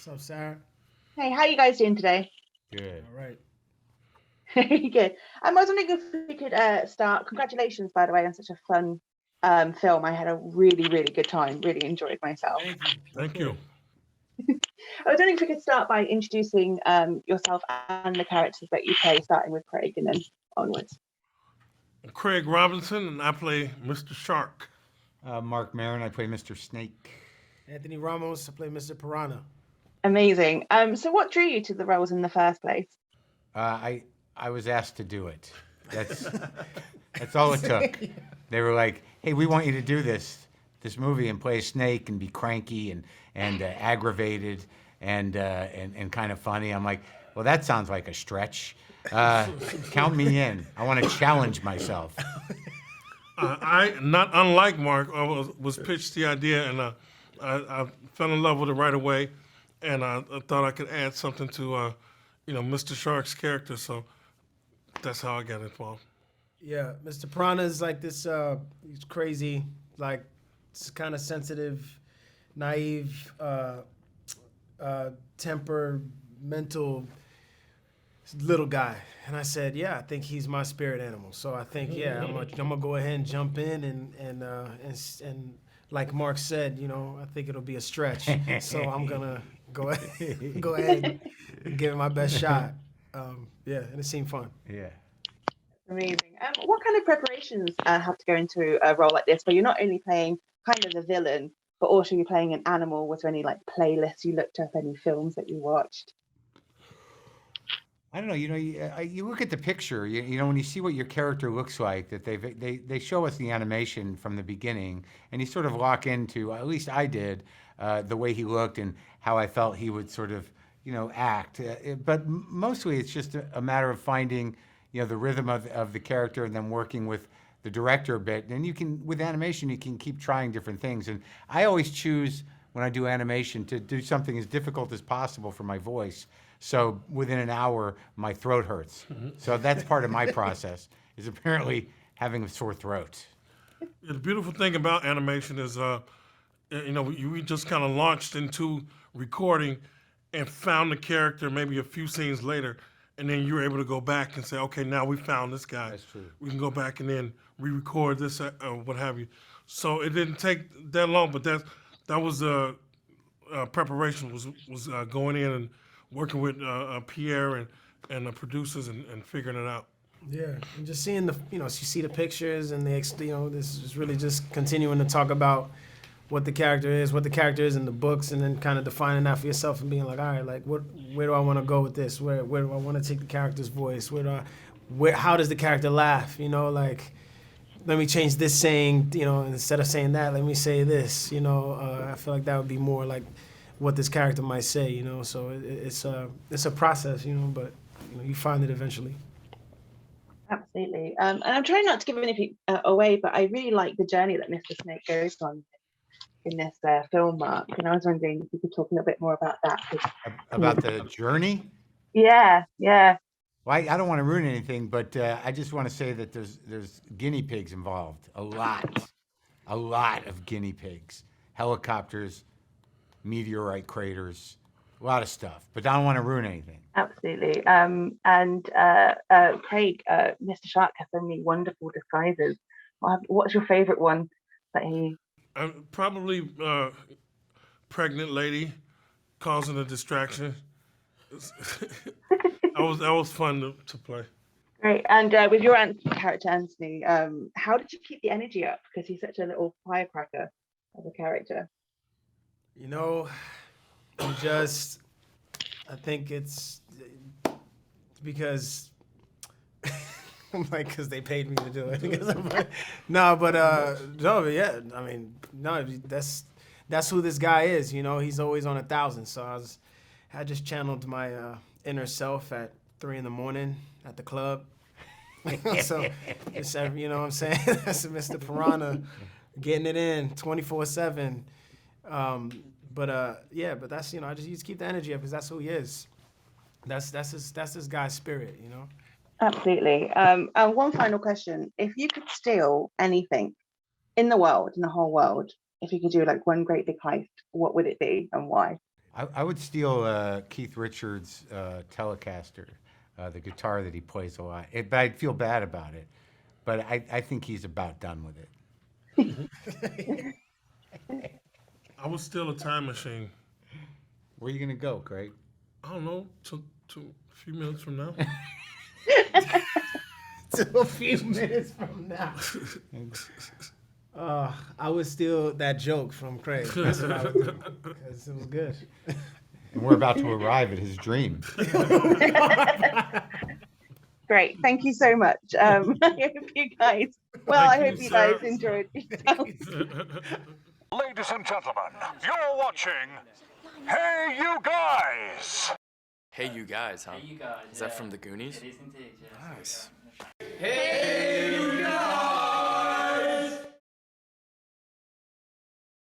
What's up, Sarah? Hey, how you guys doing today? Good. All right. Good. I was wondering if we could start. Congratulations, by the way, on such a fun film. I had a really, really good time. Really enjoyed myself. Thank you. Thank you. I was wondering if we could start by introducing yourself and the characters that you play, starting with Craig and then onwards. Craig Robinson, and I play Mr. Shark. Marc Maron, I play Mr. Snake. Anthony Ramos, I play Mr. Piranha. Amazing. So, what drew you to the roles in the first place? I was asked to do it. That's that's all it took. They were like, "Hey, we want you to do this movie and play a snake and be cranky and aggravated and kind of funny." I'm like, "Well, that sounds like a stretch. Count me in. I want to challenge myself." I, not unlike Mark, I was pitched the idea, and I fell in love with it right away, and I thought I could add something to, Mr. Shark's character. So that's how I got involved. Yeah, Mr. Piranha is like this. He's crazy, like kind of sensitive, naive, temperamental little guy. And I said, yeah, I think he's my spirit animal. So I think, yeah, I'm gonna go ahead and jump in and like Mark said, I think it'll be a stretch. So I'm gonna go ahead and give it my best shot. Yeah, and it seemed fun. Yeah. Amazing. What kind of preparations have to go into a role like this, where you're not only playing kind of the villain, but also you're playing an animal? Was there any like playlists you looked up, any films that you watched? I don't know. You look at the picture. When you see what your character looks like, that they show us the animation from the beginning, and you sort of lock into. At least I did, the way he looked and how I felt he would sort of, act. But mostly, it's just a matter of finding, the rhythm of the character, and then working with the director a bit. And with animation, you can keep trying different things. And I always choose when I do animation to do something as difficult as possible for my voice. So within an hour, my throat hurts. So that's part of my process, is apparently having a sore throat. The beautiful thing about animation is, we just kind of launched into recording and found the character maybe a few scenes later, and then you're able to go back and say, okay, now we found this guy. That's true. We can go back and then re-record this or what have you. So it didn't take that long, but that was preparation was going in and working with Pierre and the producers and figuring it out. Yeah, and just seeing you see the pictures and this is really just continuing to talk about what the character is in the books, and then kind of defining that for yourself and being like, all right, like where do I want to go with this? Where do I want to take the character's voice? How does the character laugh? Like, let me change this saying, instead of saying that, let me say this. I feel like that would be more like what this character might say. So it's a process, but you find it eventually. Absolutely. And I'm trying not to give anything away, but I really like the journey that Mr. Snake goes on in this film, Mark. And I was wondering if you could talk a little bit more about that. About the journey? Yeah. Well, I don't want to ruin anything, but I just want to say that there's guinea pigs involved. A lot of guinea pigs. Helicopters, meteorite craters, a lot of stuff. But I don't want to ruin anything. Absolutely. And Craig, Mr. Shark has so many wonderful disguises. What's your favorite one that he... Probably pregnant lady causing a distraction. That was fun to play. Great. And with your character, Anthony, how did you keep the energy up? Because he's such a little firecracker of a character. I think it's because because they paid me to do it. No, yeah. I mean, no, that's who this guy is. He's always on 1,000. So I just channeled my inner self at 3 a.m. at the club. So it's what I'm saying. That's Mr. Piranha getting it in 24/7. But that's I just keep the energy up because that's who he is. That's his guy's spirit, Absolutely. And one final question: if you could steal anything in the whole world, if you could do like one great big heist, what would it be and why? I would steal Keith Richards' Telecaster, the guitar that he plays a lot. But I'd feel bad about it. But I think he's about done with it. I would steal a time machine. Where are you going to go, Craig? I don't know, to a few minutes from now. To a few minutes from now. I would steal that joke from Craig. That's what I would do, because it was good. And we're about to arrive at his dream. Great, thank you so much. I hope you guys. Well, I hope you guys enjoyed yourselves. Ladies and gentlemen, you're watching Hey You Guys! Hey You Guys, huh? Hey, you guys. Is that from the Goonies? It is indeed, yeah. Nice. Hey, you guys!